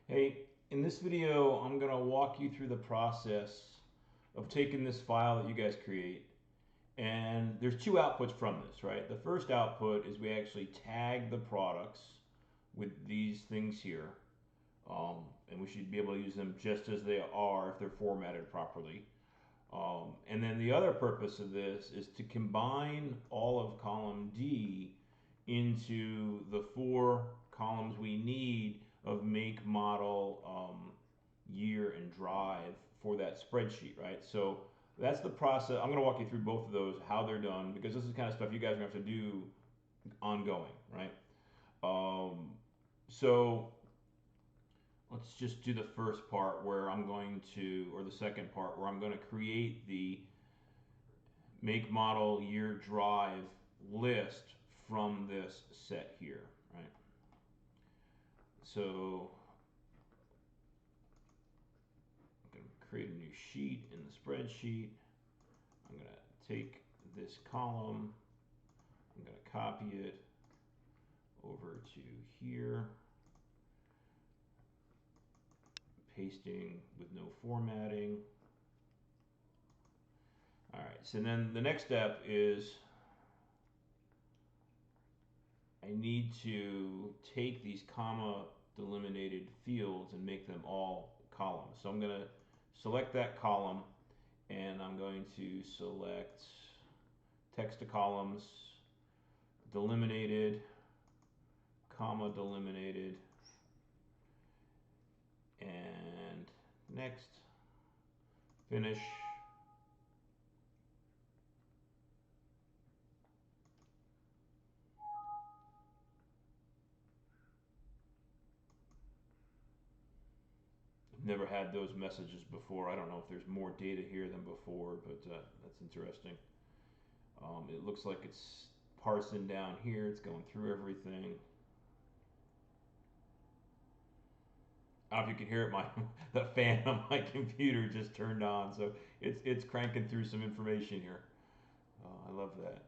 Hey, in this video, I'm going to walk you through the process of taking this file that you guys create. And there's two outputs from this, right? The first output is we actually tag the products with these things here. And we should be able to use them just as they are if they're formatted properly. And then the other purpose of this is to combine all of column D into the four columns we need of make, model, year, and drive for that spreadsheet, right? So that's the process. I'm going to walk you through both of those, how they're done, because this is the kind of stuff you guys are going to have to do ongoing, right? So let's just do the first part where I'm going to, or the second part where I'm going to create the make, model, year, drive list from this set here, right? So I'm going to create a new sheet in the spreadsheet. I'm going to take this column, I'm going to copy it over to here, pasting with no formatting. All right, so then the next step is I need to take these comma delimited fields and make them all columns. So I'm going to select that column and I'm going to select text to columns, delimited, comma delimited, and next, finish. I've never had those messages before. I don't know if there's more data here than before, but that's interesting. It looks like it's parsing down here. It's going through everything. I don't know if you can hear it. My the fan on my computer just turned on, so it's cranking through some information here. I love that.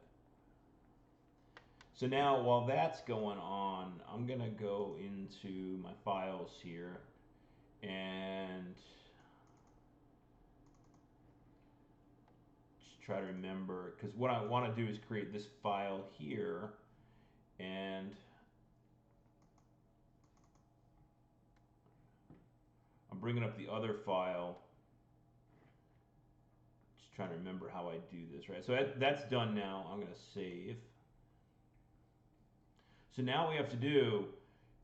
So now while that's going on, I'm gonna go into my files here and just try to remember, because what I want to do is create this file here, and I'm bringing up the other file, just trying to remember how I do this, right? So that's done now. I'm going to save. So now what we have to do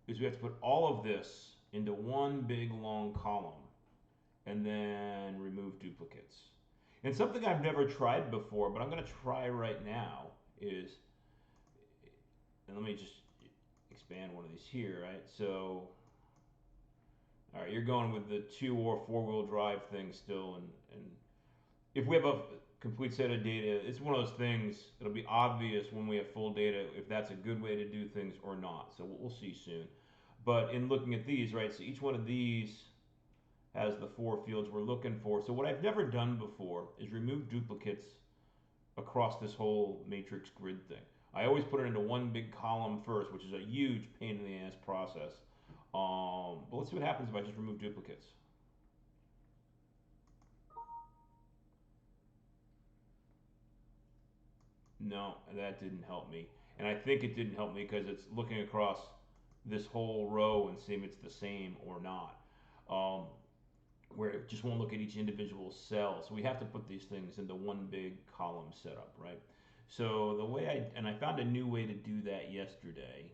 is we have to put all of this into one big long column and then remove duplicates. And something I've never tried before, but I'm going to try right now is, and let me just expand one of these here, right? So, all right, you're going with the 2 or 4-wheel drive thing still, and if we have a complete set of data, it's one of those things, it'll be obvious when we have full data if that's a good way to do things or not. So we'll see soon. But in looking at these, right, so each one of these has the 4 fields we're looking for. So what I've never done before is remove duplicates across this whole matrix grid thing. I always put it into one big column first, which is a huge pain in the ass process. But let's see what happens if I just remove duplicates. No, that didn't help me. And I think it didn't help me because it's looking across this whole row and seeing if it's the same or not. Where it just won't look at each individual cell. So we have to put these things into one big column setup, right? So the way I found a new way to do that yesterday.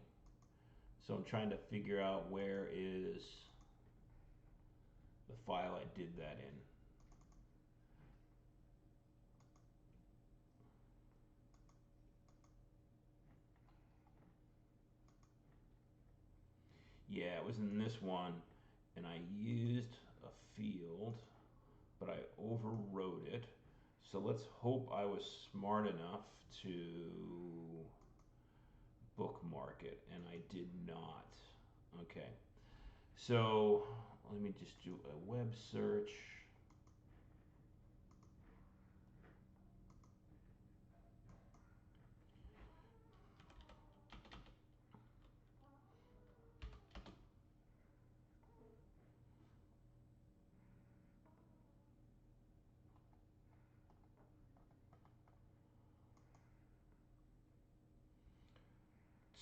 So I'm trying to figure out where is the file I did that in. Yeah, it was in this one, and I used a field, but I overwrote it. So let's hope I was smart enough to bookmark it, and I did not. Okay, so let me just do a web search.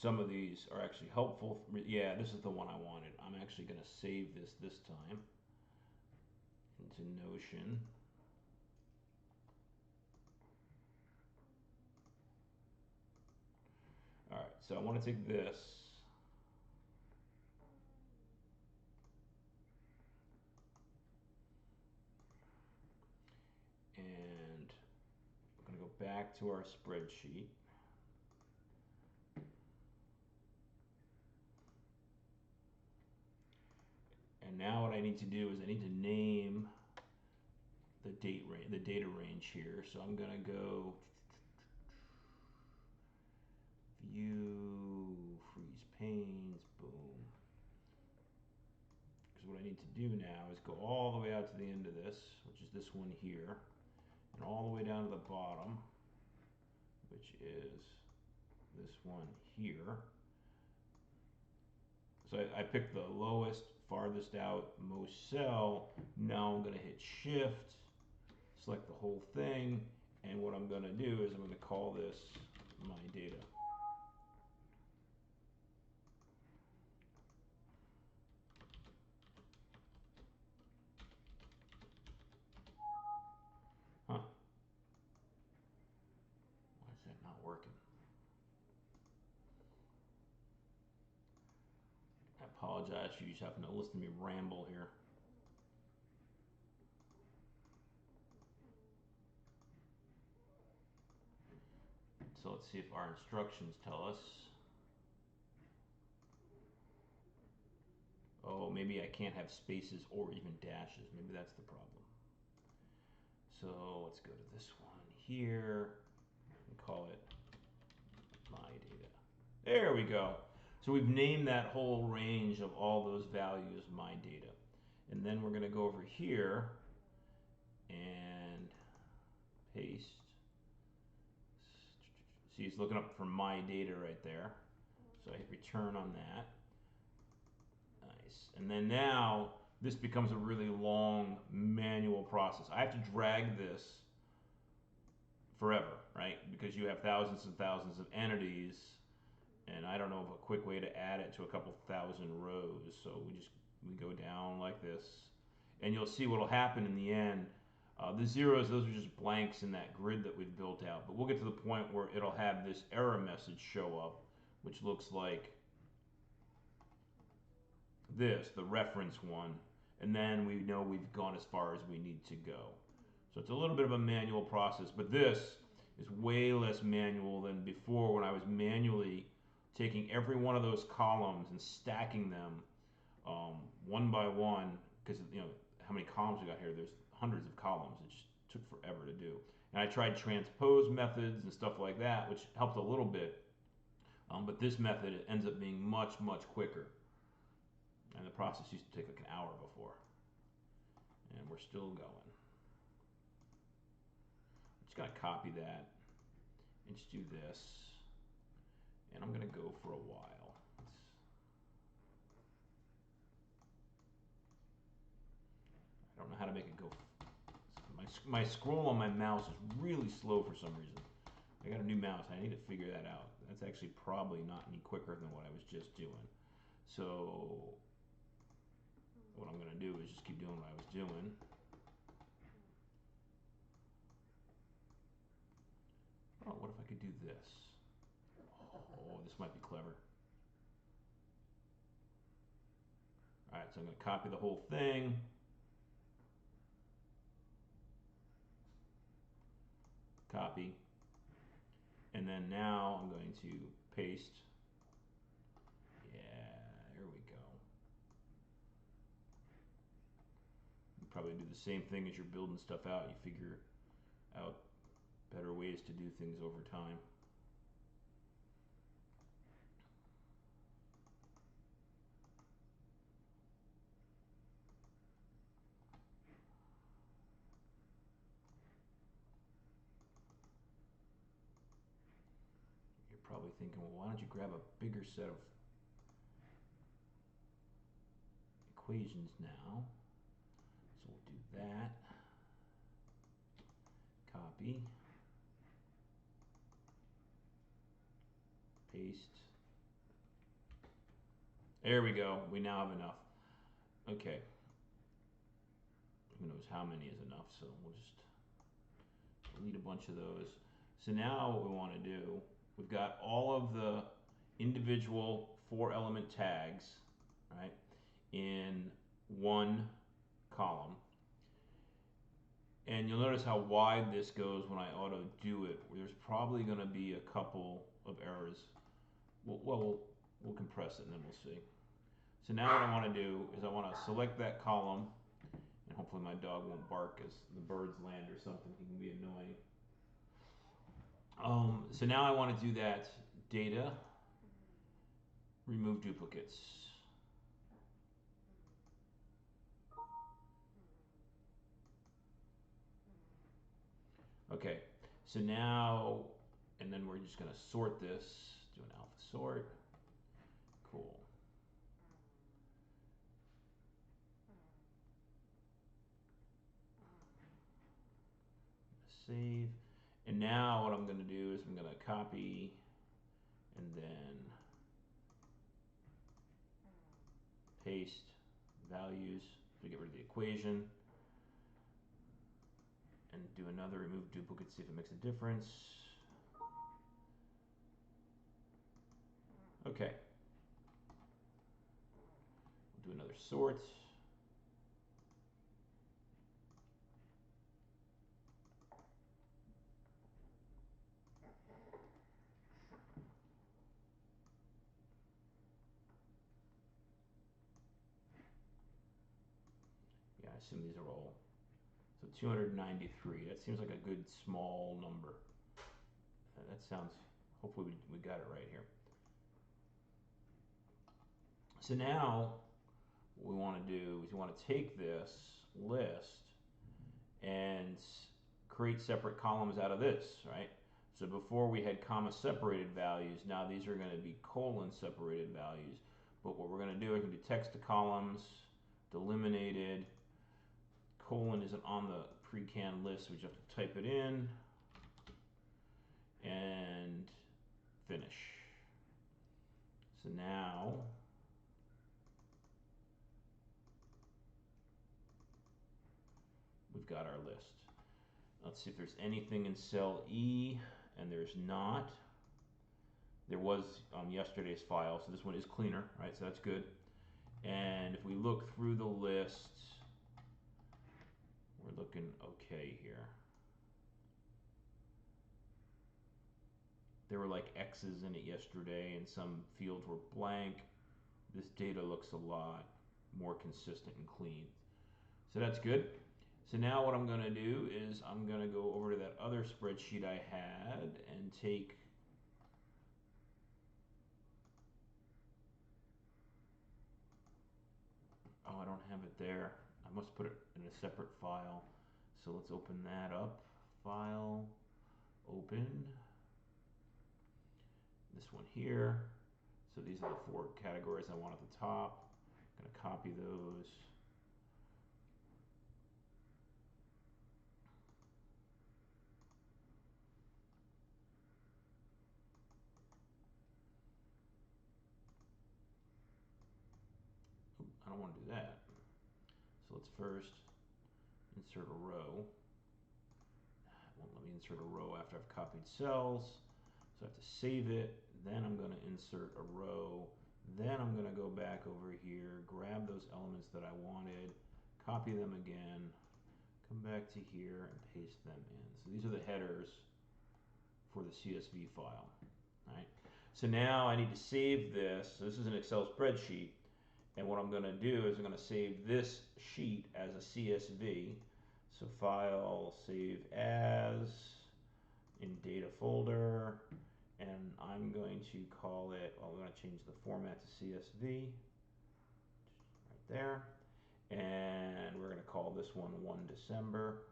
some of these are actually helpful. Yeah, this is the one I wanted. I'm actually going to save this time into Notion. All right, so I want to take this. And I'm going to go back to our spreadsheet. And now what I need to do is I need to name the data range here. So I'm going to go view, freeze panes, boom. Because what I need to do now is go all the way out to the end of this, which is this one here, and all the way down to the bottom, which is this one here. So I picked the lowest, farthest out, most cell. Now I'm going to hit Shift, select the whole thing, and what I'm going to do is I'm going to call this my data. Huh. Why is that not working? I apologize for you just having to listen to me ramble here. So let's see if our instructions tell us. Oh, maybe I can't have spaces or even dashes. Maybe that's the problem. So let's go to this one here and call it my data. There we go. So we've named that whole range of all those values my data. And then we're going to go over here and paste. See, it's looking up for my data right there. So I hit return on that. Nice. And then now this becomes a really long manual process. I have to drag this forever, right? Because you have thousands and thousands of entities, and I don't know of a quick way to add it to a couple thousand rows. So we go down like this, and you'll see what'll happen in the end. The zeros, those are just blanks in that grid that we've built out. But we'll get to the point where it'll have this error message show up, which looks like this, the reference one, and then we know we've gone as far as we need to go. So it's a little bit of a manual process, but this is way less manual than before when I was manually taking every one of those columns and stacking them one by one, because you know how many columns we got here. There's hundreds of columns. It just took forever to do. And I tried transpose methods and stuff like that, which helped a little bit. But this method it ends up being much, much quicker. And the process used to take like an hour before. And we're still going. I'm just going to copy that and just do this. And I'm going to go for a while. I don't know how to make it go. My scroll on my mouse is really slow for some reason. I got a new mouse. I need to figure that out. That's actually probably not any quicker than what I was just doing. So what I'm going to do is just keep doing what I was doing. Oh, what if I could do this? Oh, this might be clever. All right, so I'm going to copy the whole thing. Copy. And then now I'm going to paste. Yeah, there we go. You probably do the same thing as you're building stuff out. You figure out better ways to do things over time. You're probably thinking, well, why don't you grab a bigger set of equations now? So we'll do that. Copy. Paste. There we go. We now have enough. Okay. Who knows how many is enough, so we'll just delete a bunch of those. So now what we want to do, we've got all of the individual 4-element tags, right, in one column. And you'll notice how wide this goes when I auto do it. There's probably going to be a couple of errors. We'll compress it and then we'll see. So now what I want to do is I want to select that column, and hopefully my dog won't bark as the birds land or something. He can be annoying. So now I want to do that data, remove duplicates. Okay, so now, and then we're just going to sort this, do an alpha sort. Cool. Save. And now what I'm going to do is I'm going to copy and then paste values to get rid of the equation. And do another remove duplicate, see if it makes a difference. Okay. We'll do another sort. Yeah, I assume these are all. So 293, that seems like a good small number. That sounds, hopefully we got it right here. So now what we want to do is we want to take this list and create separate columns out of this, right? So before we had comma separated values, now these are going to be colon separated values. But what we're going to do is we do text to columns, delimited, colon isn't on the pre-canned list, so we just have to type it in and finish. So now we've got our list. Let's see if there's anything in cell E, and there's not. There was on yesterday's file, so this one is cleaner, right? So that's good. And if we look through the list, we're looking okay here. There were like X's in it yesterday, and some fields were blank. This data looks a lot more consistent and clean. So that's good. So now what I'm going to do is I'm going to go over to that other spreadsheet I had and take oh, I don't have it there. I must put it in a separate file. So let's open that up. File, open. This one here. So these are the 4 categories I want at the top. I'm going to copy those. I don't want to do that. So let's first insert a row. It won't let me insert a row after I've copied cells. So I have to save it. Then I'm going to insert a row. Then I'm going to go back over here, grab those elements that I wanted, copy them again, come back to here and paste them in. So these are the headers for the CSV file. Right? So now I need to save this. So this is an Excel spreadsheet. And what I'm going to do is I'm going to save this sheet as a CSV. So file, save as, in data folder. And I'm going to call it, well, we're going to change the format to CSV. Right there. And we're going to call this one 1 December.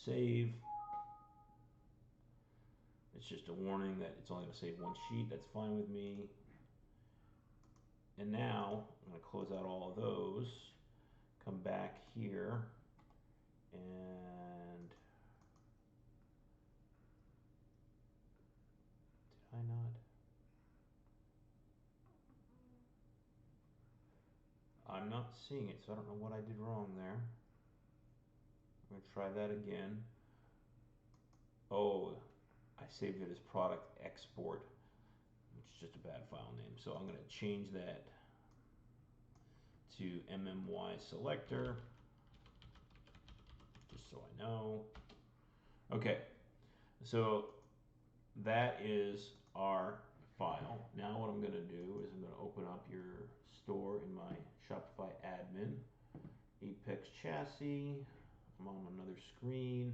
Save. It's just a warning that it's only going to save one sheet. That's fine with me. And now I'm going to close out all of those. Come back here and I'm not seeing it, so I don't know what I did wrong there. I'm going to try that again. Oh, I saved it as product export, which is just a bad file name. So I'm going to change that to MMY selector, just so I know. Okay, so that is our file. Now what I'm going to do is I'm going to open up your store in my Shopify admin, Apex chassis. I'm on another screen.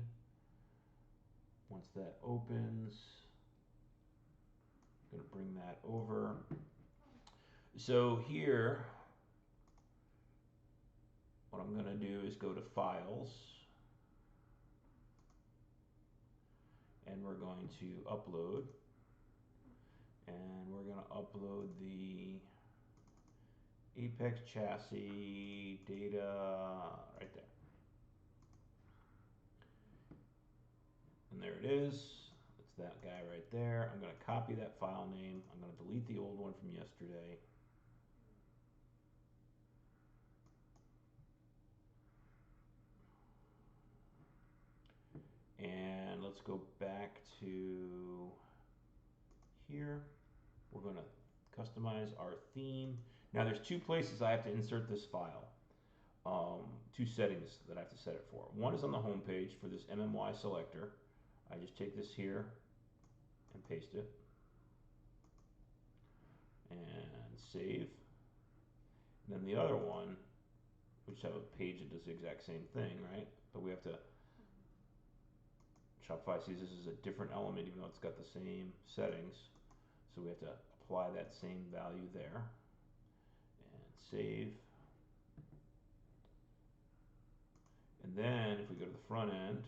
Once that opens, I'm going to bring that over. So here, what I'm going to do is go to Files, and we're going to upload, and we're going to upload the Apex chassis data right there. And there it is. It's that guy right there. I'm going to copy that file name. I'm going to delete the old one from yesterday. And let's go back to here. We're going to customize our theme. Now there's two places I have to insert this file. Two settings that I have to set it for. One is on the home page for this MMY selector. I just take this here and paste it and save. And then the other one, which have a page that does the exact same thing, right? But we have to, Shopify sees this as a different element even though it's got the same settings. So we have to apply that same value there and save. And then if we go to the front end,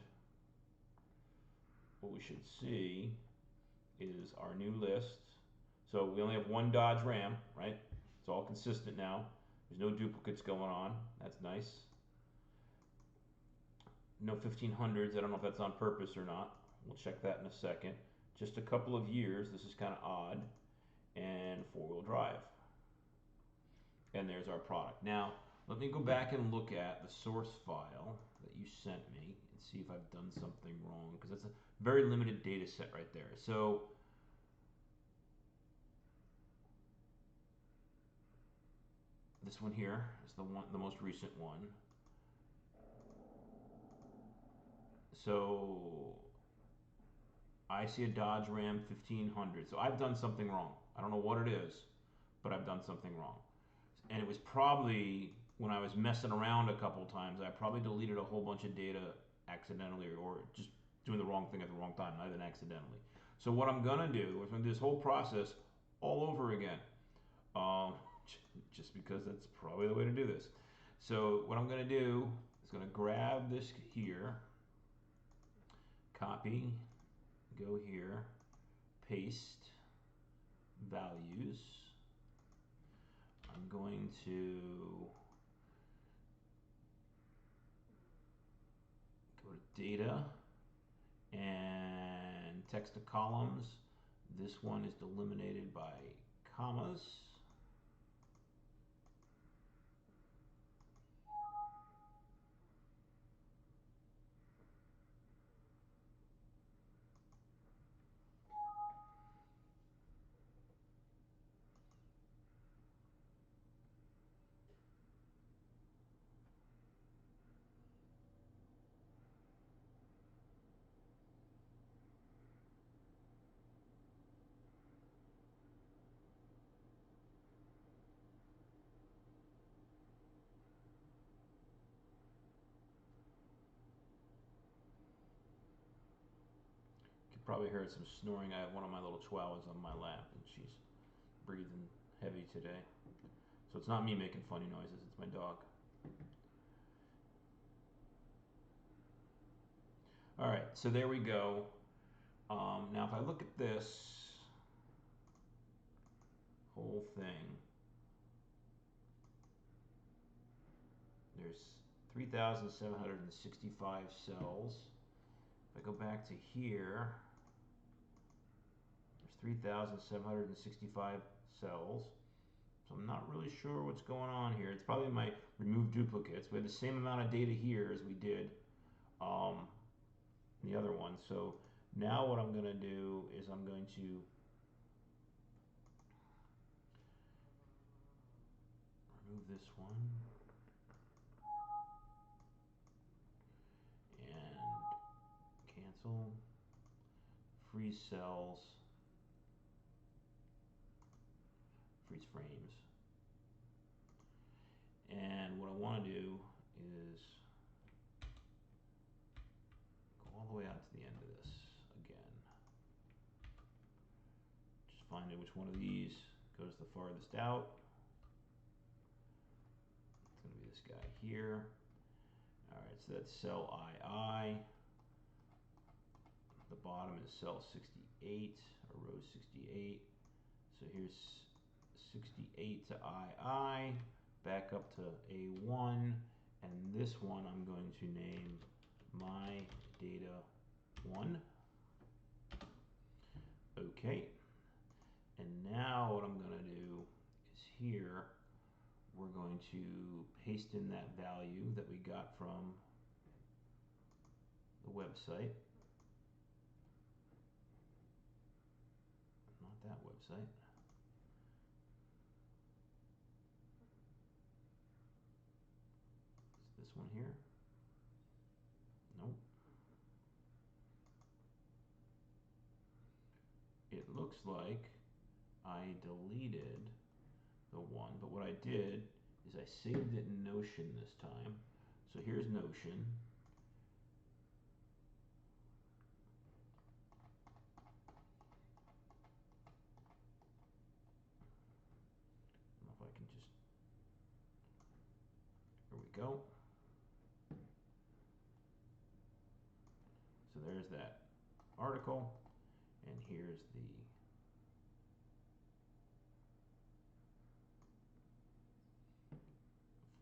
what we should see is our new list. So we only have one Dodge Ram, right? It's all consistent now. There's no duplicates going on. That's nice. No 1500s. I don't know if that's on purpose or not. We'll check that in a second. Just a couple of years. This is kind of odd. And four-wheel drive. And there's our product. Now, let me go back and look at the source file that you sent me and see if I've done something wrong, because that's a very limited data set right there. So this one here is the most recent one. So I see a Dodge Ram 1500. So I've done something wrong. I don't know what it is, but I've done something wrong. And it was probably when I was messing around a couple times, I probably deleted a whole bunch of data accidentally, or just doing the wrong thing at the wrong time, not even accidentally. So what I'm gonna do is I'm gonna do this whole process all over again, um, just because that's probably the way to do this. So what I'm gonna do is gonna grab this here, copy, go here, paste values. I'm going to go to data and text to columns. This one is delimited by commas. You can probably hear some snoring. I have one of my little chihuahuas on my lap and she's breathing heavy today. So it's not me making funny noises, it's my dog. All right, so there we go. Now if I look at this whole thing, there's 3,765 cells. If I go back to here, there's 3,765 cells. So I'm not really sure what's going on here. It's probably my remove duplicates. We have the same amount of data here as we did um, the other one. So now what I'm going to do is I'm going to remove this one and cancel, freeze cells, freeze frames. And what I want to do is go all the way out to the end of this again. Just finding which one of these goes the farthest out. It's going to be this guy here. Alright, so that's cell II. The bottom is cell 68, or row 68. So here's 68 to II, back up to A1, and this one I'm going to name my data 1. Okay, and now what I'm going to do is here we're going to paste in that value that we got from the website. Not that website. Is this one here? Nope. It looks like I deleted the one, but what I did is I saved it in Notion this time. So here's Notion. I don't know if I can just, here we go. So there's that article, and here's the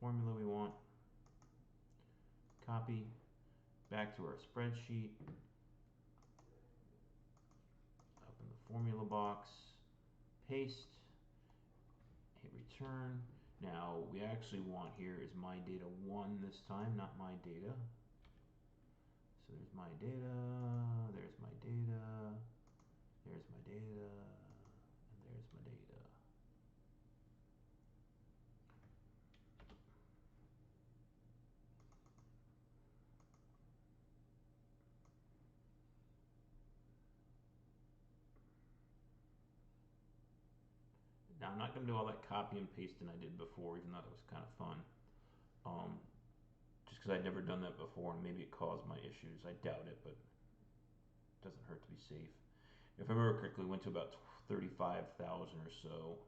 formula we want. Copy, back to our spreadsheet, open the formula box, paste, hit return. Now we actually want here is my data 1 this time, not my data. So there's my data, there's my data, there's my data, and there's my data. Now I'm not going to do all that copy and pasting I did before, even though it was kind of fun. Just because I'd never done that before, and maybe it caused my issues. I doubt it, but it doesn't hurt to be safe. If I remember correctly, we went to about 35,000 or so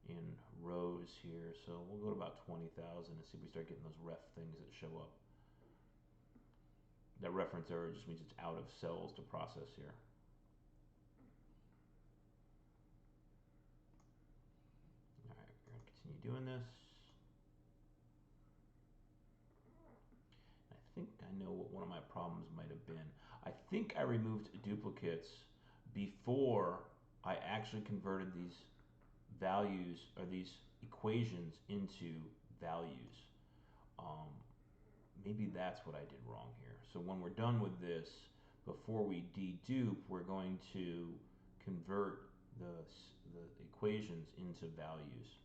in rows here, so we'll go to about 20,000 and see if we start getting those ref things that show up. That reference error just means it's out of cells to process here. Alright, we're going to continue doing this. I think I know what one of my problems might have been. I think I removed duplicates before I actually converted these values or these equations into values. Maybe that's what I did wrong here. So when we're done with this, before we dedupe, we're going to convert the equations into values.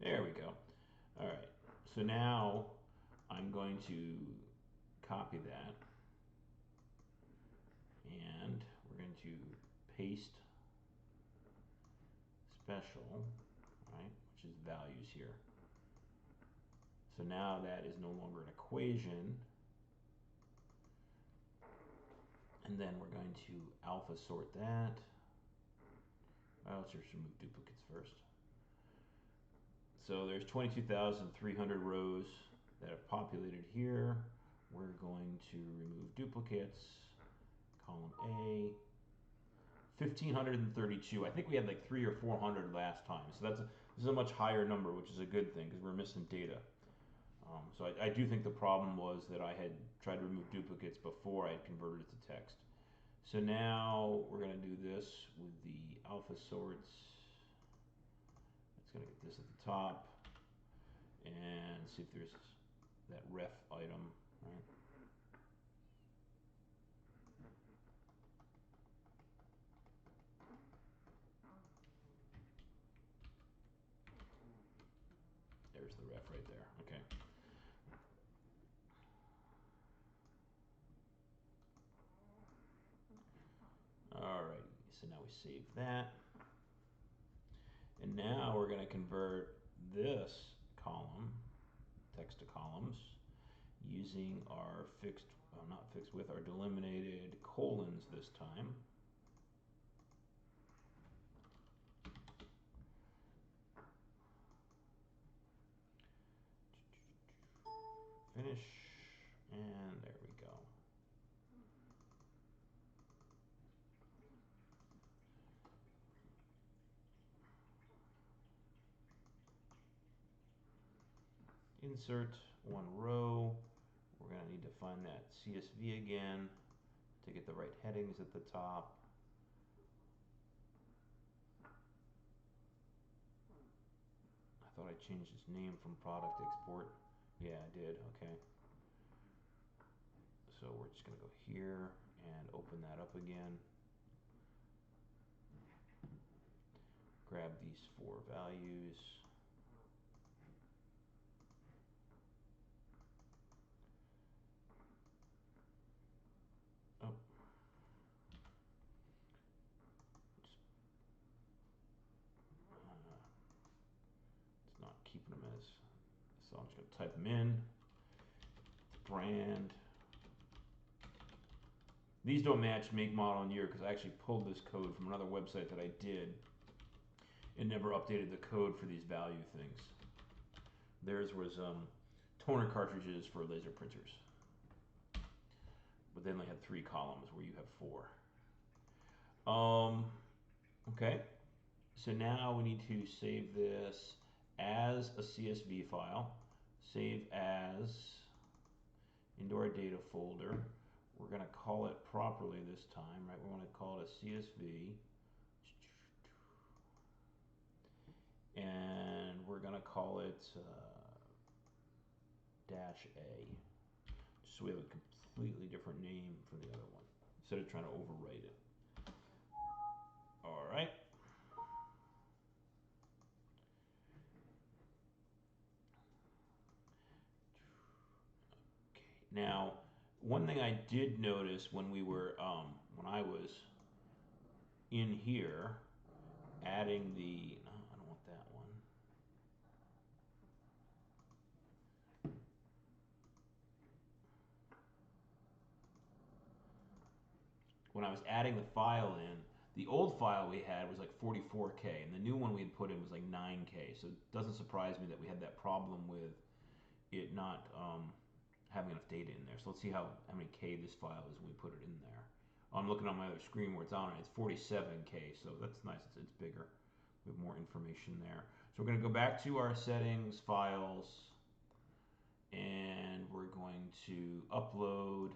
There we go. All right, so now I'm going to copy that and we're going to paste special, right, which is values here. So now that is no longer an equation, and then we're going to alpha sort that. Let's just remove duplicates first. So there's 22,300 rows that are populated here. we're going to remove duplicates, column A, 1,532. I think we had like 300 or 400 last time, so this is a much higher number, which is a good thing because we're missing data. So I do think the problem was that I had tried to remove duplicates before I had converted it to text. So now we're going to do this with the alpha sorts. It's going to get this at the top and see if there's that ref item, right? There's the ref right there. Okay. Alright, so now we save that. And now we're going to convert this column, text to columns, using our fixed, well, not fixed width, our delimited colons this time. Finish, and there we go. Insert one row. We're going to need to find that CSV again to get the right headings at the top. I thought I changed its name from product export. Yeah, I did. Okay. So we're just going to go here and open that up again. Grab these 4 values. Oh. It's not keeping them as, so I'm just going to type them in. Brand. These don't match make, model, and year because I actually pulled this code from another website that I did and never updated the code for these value things. Theirs was toner cartridges for laser printers, but they only had 3 columns where you have 4. Okay, so now we need to save this as a CSV file, save as into our data folder. We're going to call it properly this time, right? We want to call it a CSV. And we're going to call it dash A. Just so we have a completely different name from the other one, instead of trying to overwrite it. All right. Okay. Now, one thing I did notice when we were, when I was in here, adding the, no, I don't want that one. When I was adding the file in, the old file we had was like 44K, and the new one we had put in was like 9K. So it doesn't surprise me that we had that problem with it not having enough data in there. So let's see how many K this file is when we put it in there. I'm looking on my other screen where it's on it. It's 47K, so that's nice. It's bigger. We have more information there. So we're going to go back to our settings, files, and we're going to upload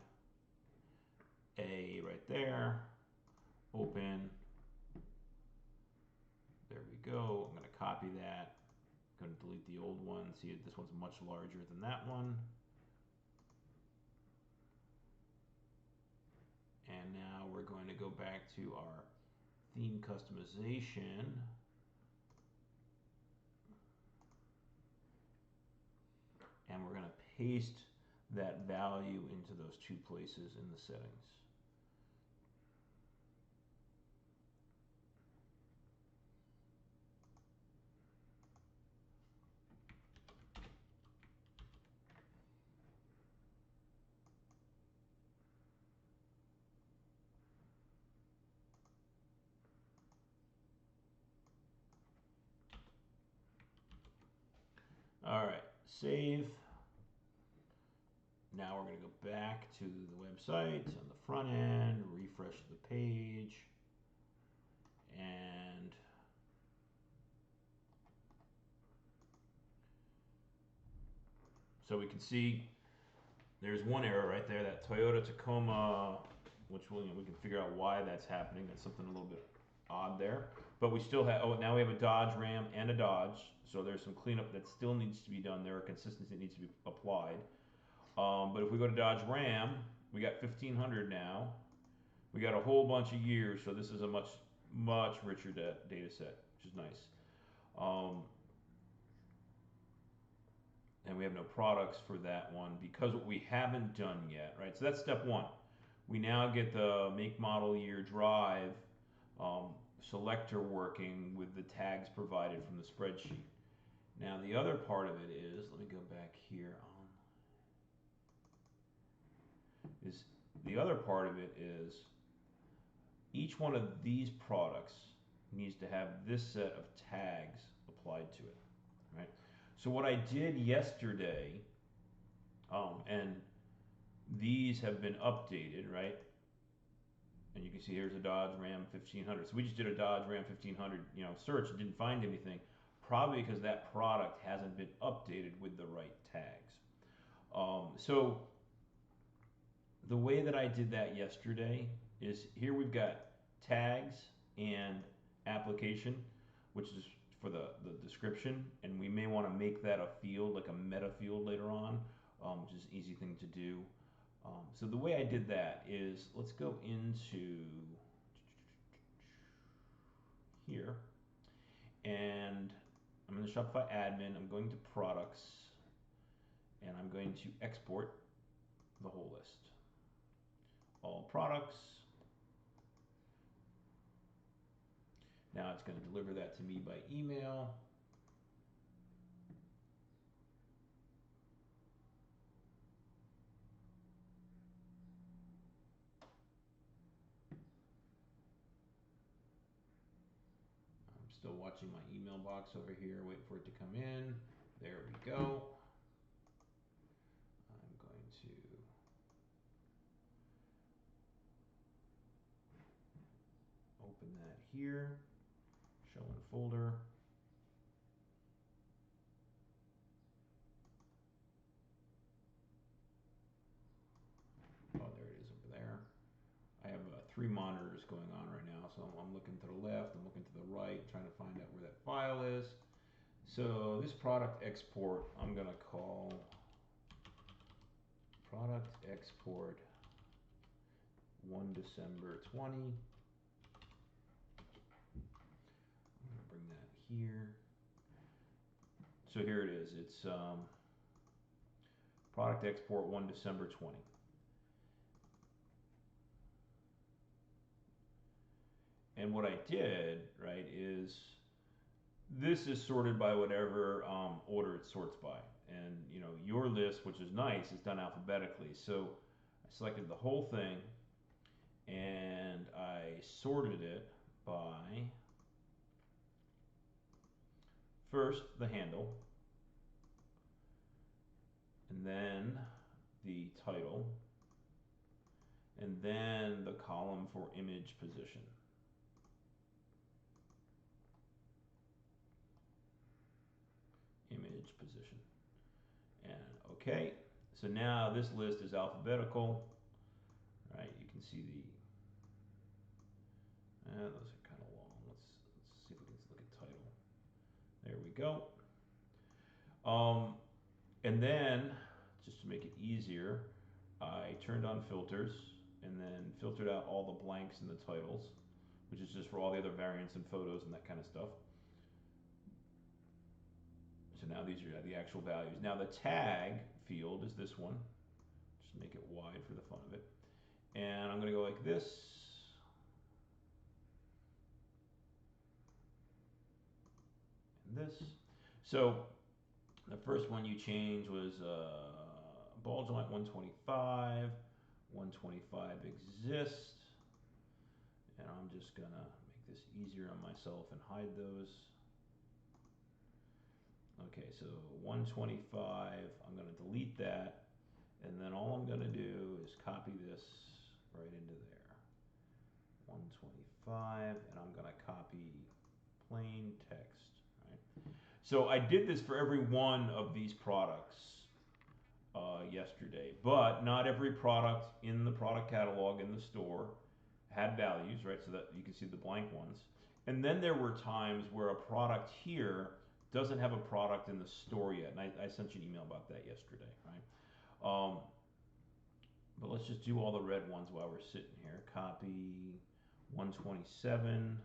A right there. Open. There we go. I'm going to copy that. I'm going to delete the old one. See, this one's much larger than that one. And now we're going to go back to our theme customization. And we're going to paste that value into those 2 places in the settings. All right, save. Now we're going to go back to the website on the front end, refresh the page, and so we can see there's one error right there, that Toyota Tacoma, which we can figure out why that's happening. That's something a little bit odd there. But we still have, oh, now we have a Dodge Ram and a Dodge. So there's some cleanup that still needs to be done there, consistency that needs to be applied. But if we go to Dodge Ram, we got 1500 now. We got a whole bunch of years, so this is a much richer data set, which is nice. And we have no products for that one because what we haven't done yet, right? So that's step one. We now get the make, model, year, drive selector working with the tags provided from the spreadsheet. Now the other part of it is, let me go back here is the other part of it is each one of these products needs to have this set of tags applied to it, right? So what I did yesterday, and these have been updated, right? And you can see here's a Dodge Ram 1500. So we just did a Dodge Ram 1500, search, didn't find anything, probably because that product hasn't been updated with the right tags. So the way that I did that yesterday is here we've got tags and application, which is for the description, and we may want to make that a field, like a meta field later on, which is an easy thing to do. So the way I did that is, let's go into here, and I'm in the Shopify admin, I'm going to products, and I'm going to export the whole list. All products. Now it's going to deliver that to me by email. I'm still watching my email box over here, waiting for it to come in. There we go. I'm going to open that here, show in folder. Oh, there it is over there. I have 3 monitors going on right now, so I'm looking to the left, I'm looking to the right, trying to find out where that file is. So this product export, I'm going to call product export 1 December 20. I'm going to bring that here. So here it is. It's product export 1 December 20. And what I did, right, is this is sorted by whatever order it sorts by. And your list, which is nice, is done alphabetically. So I selected the whole thing and I sorted it by first the handle, and then the title, and then the column for image position. Image position. And okay, so now this list is alphabetical, right? You can see those are kind of long. Let's see if we can look at title. There we go. And then, just to make it easier, I turned on filters and then filtered out all the blanks in the titles, which is just for all the other variants and photos and that kind of stuff. So now these are the actual values. Now the tag field is this one. Just make it wide for the fun of it. And I'm going to go like this. And this. So the first one you changed was ball joint 125. 125 exists. And I'm just going to make this easier on myself and hide those. Okay, so 125, I'm going to delete that, And then all I'm gonna do is copy this right into there. 125, and I'm gonna copy plain text, right? So I did this for every one of these products yesterday, but not every product in the product catalog in the store had values, right? So that you can see the blank ones. And then there were times where a product here doesn't have a product in the store yet. And I sent you an email about that yesterday, right? But let's just do all the red ones while we're sitting here. Copy 127,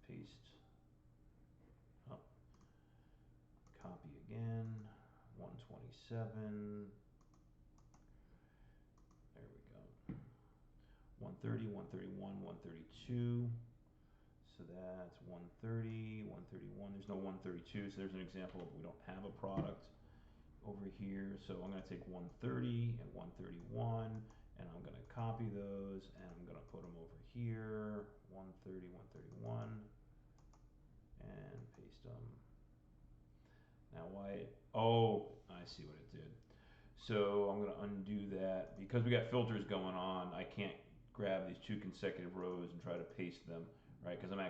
paste, oh, copy again, 127, there we go, 130, 131, 132, so that's 130, 131, there's no 132, so there's an example of we don't have a product over here. So I'm going to take 130 and 131, and I'm going to copy those, and I'm going to put them over here, 130, 131, and paste them. Now why, oh, I see what it did. So I'm going to undo that. Because we got filters going on, I can't grab these two consecutive rows and try to paste them, right? Because I'm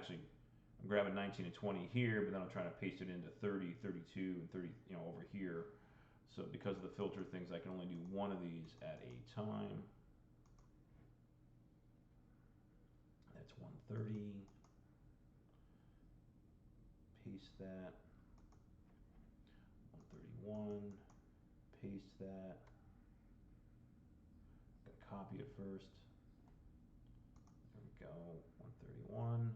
grabbing 19 and 20 here, but then I'm trying to paste it into 30, 32, and 30, over here. So because of the filter things, I can only do one of these at a time. That's 130. Paste that. 131. Paste that. Gotta copy it first. There we go. 131.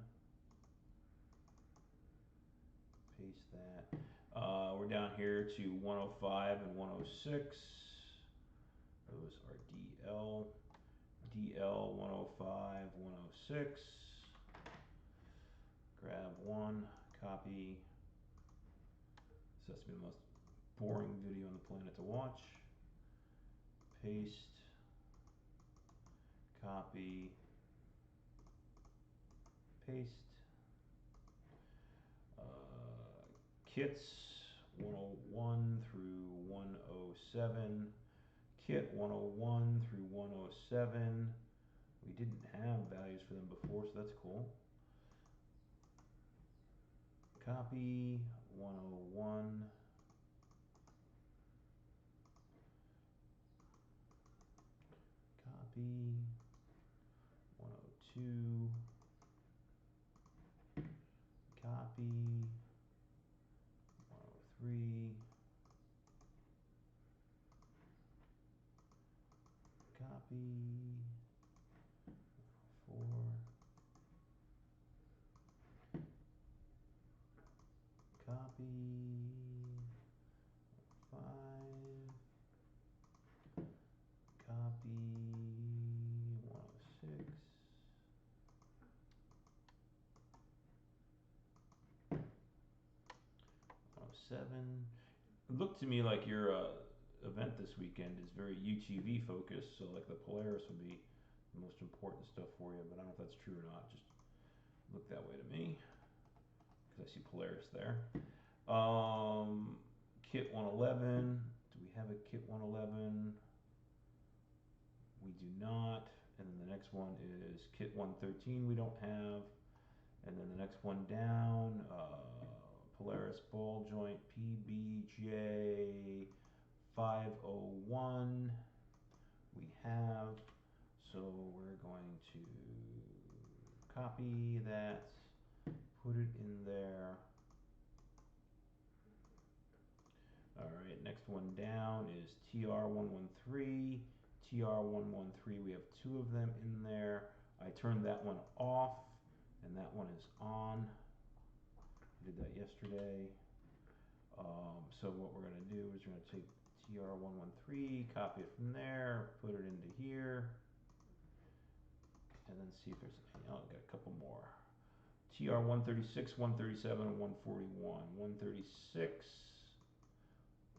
Paste that. We're down here to 105 and 106. Those are DL. DL 105, 106. Grab one, copy. This has to be the most boring video on the planet to watch. Paste. Copy. Paste. Kits 101 through 107. Kit 101 through 107. We didn't have values for them before, so that's cool. Copy 101. Copy 102. Copy 103. Copy 4. Copy 5. Copy 106. 107. It looked to me like your event this weekend is very UTV focused, so like the Polaris would be the most important stuff for you, but I don't know if that's true or not. Just look that way to me, because I see Polaris there. Kit 111. Do we have a Kit 111? We do not. And then the next one is Kit 113 we don't have. And then the next one down, Polaris ball joint PBJ 501 we have. So we're going to copy that, put it in there. Alright, next one down is TR113. TR113, we have two of them in there. I turned that one off, and that one is on. I did that yesterday. So what we're going to do is we're going to take TR113, copy it from there, put it into here, and then see if there's any. Oh, I've got a couple more. TR136, 137, 141, 136,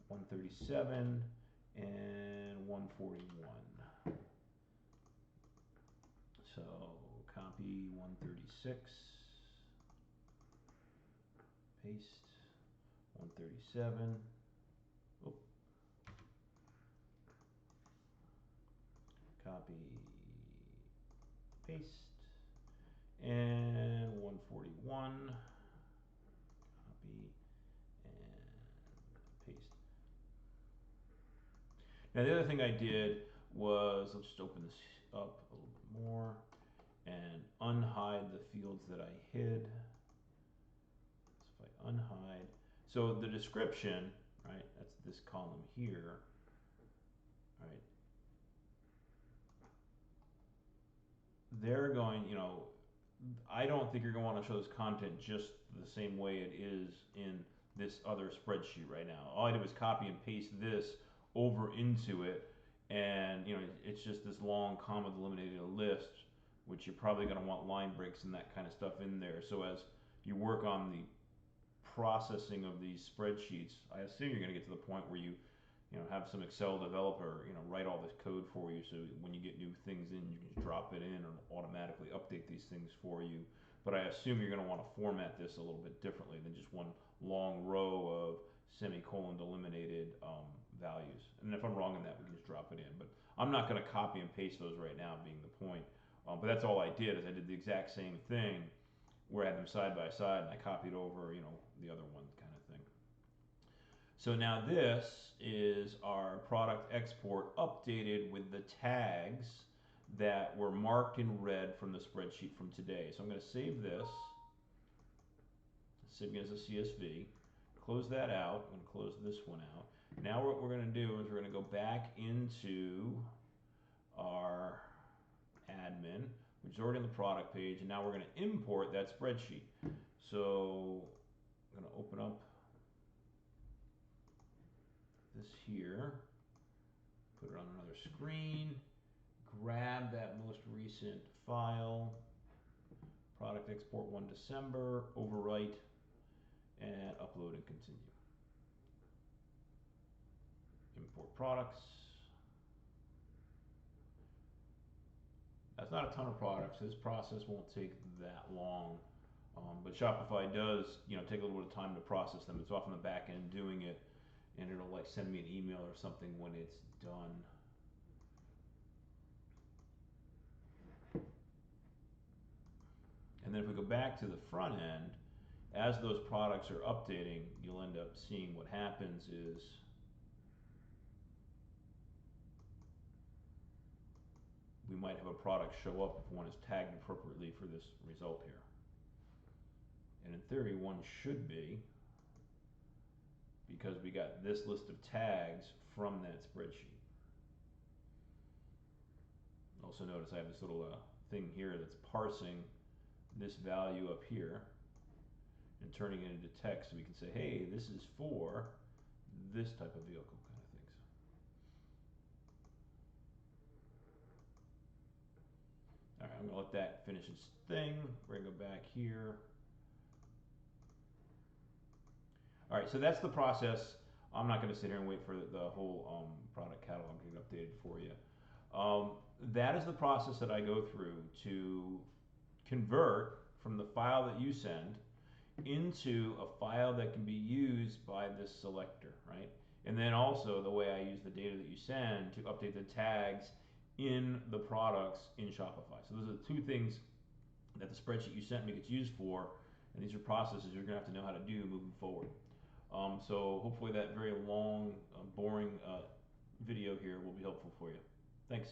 137, and 141. So copy 136, paste 137. Oh. Copy, paste, and 141. Copy and paste. Now the other thing I did was, let's just open this up a little bit more and unhide the fields that I hid. So if I unhide, so the description, right, that's this column here, right, they're going, I don't think you're going to want to show this content just the same way it is in this other spreadsheet right now. All I did was copy and paste this over into it, and it's just this long comma delimited list, which you're probably going to want line breaks and that kind of stuff in there. So as you work on the processing of these spreadsheets, I assume you're going to get to the point where you have some Excel developer, write all this code for you, so when you get new things in, you can just drop it in and automatically update these things for you. But I assume you're going to want to format this a little bit differently than just one long row of semicolon delimited values. And if I'm wrong in that, we can just drop it in. But I'm not going to copy and paste those right now, being the point. But that's all I did, is I did the exact same thing where I had them side by side, and I copied over, the other one kind of thing. So now this is our product export updated with the tags that were marked in red from the spreadsheet from today. So I'm going to save this, save it as a CSV, close that out. I'm going to close this one out. Now what we're going to do is we're going to go back into our admin, which is already on the product page, and now we're going to import that spreadsheet. So I'm going to open up this here, put it on another screen, grab that most recent file, product export 1 December, overwrite, and upload and continue. Import products. That's not a ton of products. This process won't take that long, but Shopify does, take a little bit of time to process them. It's off on the back end doing it, and it'll like send me an email or something when it's done. And then if we go back to the front end, as those products are updating, you'll end up seeing what happens is we might have a product show up if one is tagged appropriately for this result here. And in theory, one should be, because we got this list of tags from that spreadsheet. Also notice I have this little thing here that's parsing this value up here and turning it into text, so we can say, hey, this is for this type of vehicle, kind of things. All right, I'm going to let that finish its thing. We're going to go back here. All right, so that's the process. I'm not going to sit here and wait for the whole product catalog to get updated for you. That is the process that I go through to convert from the file that you send into a file that can be used by this selector, right? And then also the way I use the data that you send to update the tags in the products in Shopify. So those are the two things that the spreadsheet you sent me gets used for, and these are processes you're going to have to know how to do moving forward. So hopefully that very long, boring video here will be helpful for you. Thanks.